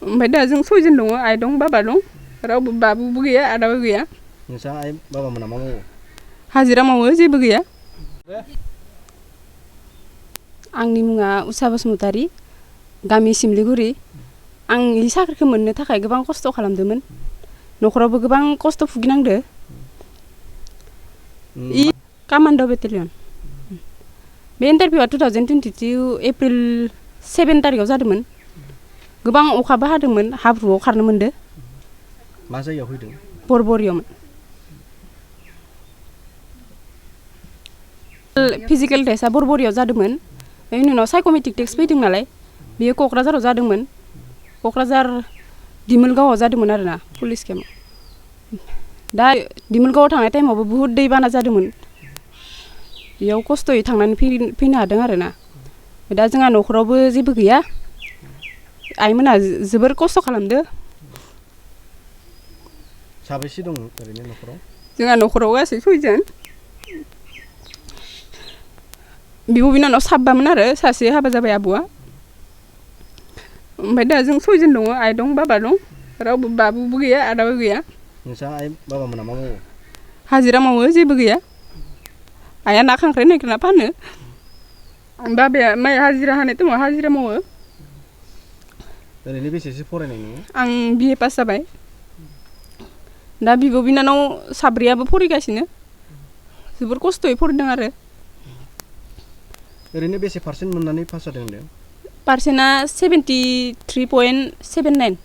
ओमफ्राय दा जों सयजन दङ आइ दं बाबा दं रावबो बाबुबो गैया आदाबो गैया नोंसा आइ बाबामोना मा मावो हाजिरा मावो जेबो गैया आंनि मुङा उषा बसुमतारी गामि सिमलिगुरि आं इ साख्रिखौ मोननो थाखाय गोबां खस्थ' खालामदोंमोन न'खरावबो गोबां खस्थ' भुगिनांदो इ कामान्ड' बेटेलियन बे इन्टारभिउआ 2022 एप्रिल 7 तारिखआव जादोंमोन गोबां अखाबो हादोंमोन हाब्रुआव खारनो मोनदो मा जायगायाव फैदों बरबरियावमोन फिजिकेल टेस्टआ बरबरियाव जादोंमोन बेनि उनाव साइकोमेट्रिक टेस्ट फैदों नालाय बेयो क'क्राझाराव जादोंमोन क'क्राझार दिमोलगावआव जादोंमोन आरोना पुलिस केम्पआव दा दिमोलगावआव थांनाय टाइमावबो बुहुद दैबाना जादोंमोन बेयाव खस्थ'यै थांनानै फैनो हादों आरोना दा जोंहा न'खरावबो जेबो गैया आइमोना जोबोर खस्थ' खालामदो साबेसे दं ओरैनो न'खराव जोंहा न'खराव गासै 6 जन बिब' बिनानाव साबामोन आरो सासे हाबा जाबाय आब'आ ओमफ्राय दा जों 6 जन दङ आइ दं बाबा दं रावबो बाबुबो गैया आदाबो गैया नोंसा आइ बाबामोना मा मावो हाजिरा मावो जेबो गैया आइया ना खांख्राइ नागिरना फानो बाबाया माइ हाजिरा हानाय समाव हाजिरा मावो ओरैनो बेसेसो फरायनाय नोङो आं BA पास जाबाय दा बिब' बिनानाव साब्रैयाबो फरायगासिनो जोबोर खस्थ'यै फरायदों आरो ओरैनो बेसे पार्सेन्ट मोननानै पास जादों होनदों पार्सेन्टआ 73.79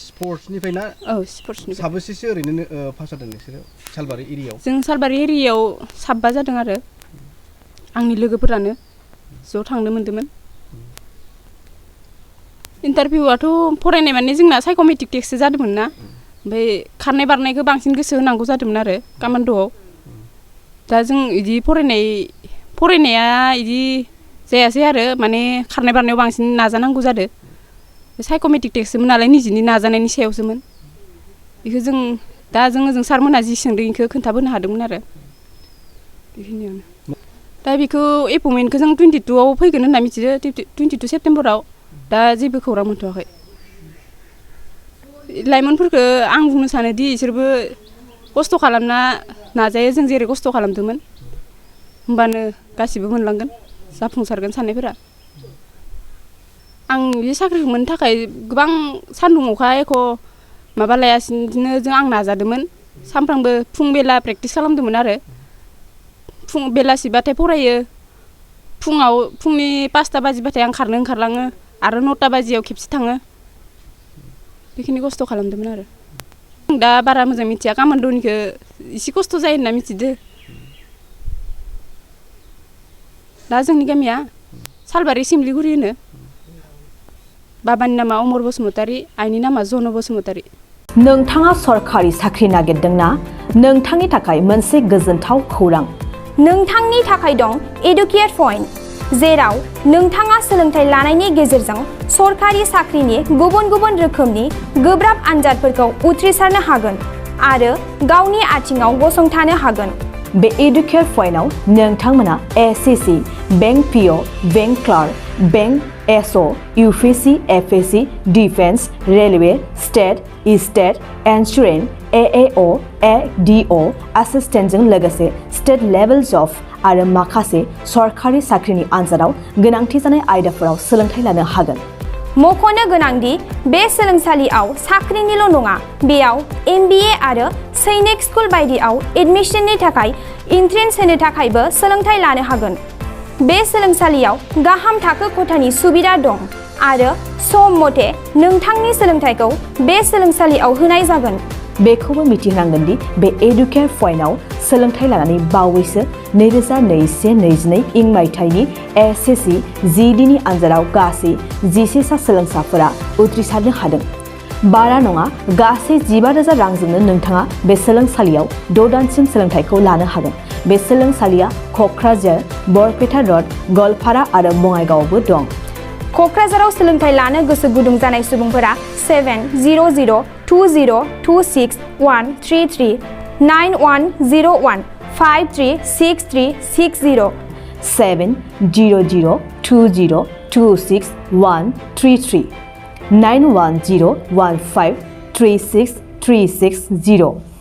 स्पर्ट्सनिफ्राय ना औ स्पर्ट्सनिफ्राय साबेसेसो ओरैनो पास जादों नोंसोरो सालबारि एरियायाव जों सालबारि एरियायाव 7 जादों आरो आंनि लोगोफोरानो ज' थांनो मोन्दोंमोन इन्टारभिउआथ' फरायनाय माने जोंना साइकोमेट्रिक टेस्टसो जादोंमोन ना ओमफ्राय खारनाय बारनायखौ बांसिन गोसो होनांगौ जादोंमोन आरो कामान्ड'आव दा जों इदि फरायनाया इदि जायासै आरो माने खारनाय बारनायाव बांसिन नाजानांगौ जादों साइकोमेट्रिक टेस्टसोमोन नालाय निजिनि नाजानायनि सायावसोमोन बेखौ जों सारमोनहा जि सोंदों बेखौ खोन्थाबोनो हादोंमोन आरो बेखिनियावनो दा बेखौ एपइन्टमेन्टखौ जों 22आव फैगोन होनना मिथिदो 22 सेप्तेम्बराव दा जेबो खौरां मोनथ'वाखै लाइमोनफोरखौ आं बुंनो सानोदि बिसोरबो खस्थ' खालामना नाजायो जों जेरै खस्थ' खालामदोंमोन होमबानो गासिबो मोनलांगोन जाफुंसारगोन साननायफोरा आं बे साख्रिखौ मोननो थाखाय गोबां सान्दुं अखा एख' माबा लायासिनो आं नाजादोंमोन सानफ्रामबो फुं बेला प्रेक्टिस खालामदोंमोन आरो बेलासिबाथाय फरायो फुंनि 5टा बाजिबाथाय आं खारनो ओंखारलाङो आरो 9टा बाजियाव खेबसे थाङो बेखिनि खस्थ' खालामदोंमोन आरो दा बारा मोजां मिथिया कामान्ड'निखौ एसे खस्थ' जायो होनना मिथिदो दा जोंनि गामिया सालबारि सिमलिगुरि होनो बाबानि नामा अमर बसुमतारी आइनि नामा जन बसुमतारी नोंथाङा सरखारि साख्रि नागिरदोंना नोंथांनि थाखाय मोनसे गोजोनथाव खौरां नोंथांनि थाखाय दं एडुकेट पइन्ट जेराव नोंथाङा सोलोंथाइ लानायनि गेजेरजों सरखारि साख्रिनि गुबुन गुबुन रोखोमनि गोब्राब आनजादफोरखौ उथ्रिसारनो हागोन आरो गावनि आथिङाव गसंथानो हागोन बे एडुकेट पइन्टआव नोंथांमोना SCC bank PO bank clerk bank SO UPC FAC defence railway state insurance AAO ADO एसिस्टेन्टजों लोगोसे स्टेट लेभेल जब आरो माखासे सरखारि साख्रिनि आनजादाव गोनांथि जानाय आयदाफोराव सोलोंथाइ लानो हागोन मख'नो गोनांदि बे सोलोंसालियाव साख्रिनिल' नङा बेयाव MBA आरो सैनिक स्कुल बायदियाव एडमिशननि थाखाय एन्ट्रेन्स होनो थाखायबो सोलोंथाइ लानो हागोन बे सोलोंसालियाव गाहाम थाखो खथानि सुबिदा दं आरो सम मथे नोंथांनि सोलोंथाइखौ बे सोलोंसालियाव होनाय जागोन बेखौबो मिथिनांगोन दि बे एडुकेट पइन्टआव सोलोंथाइ लानानै बावैसो 2021-22 इं मायथाइनि SSC GDनि आनजादाव गासै 11 सा सोलोंसाफोरा उथ्रिसारनो हादों बारा नङा गासै 15,000 रांजोंनो नोंथाङा बे सोलोंसालियाव 6 दानसिम सोलोंथाइखौ लानो हागोन बे सोलोंसालिया क'क्राझार बरपेटा रड गलपारा आरो बङाइगावआवबो दं क'क्राझाराव सोलोंथाइ लानो गोसो गुदुं जानाय सुबुंफोरा 70020261133 9101 536360 70020261133 91015363630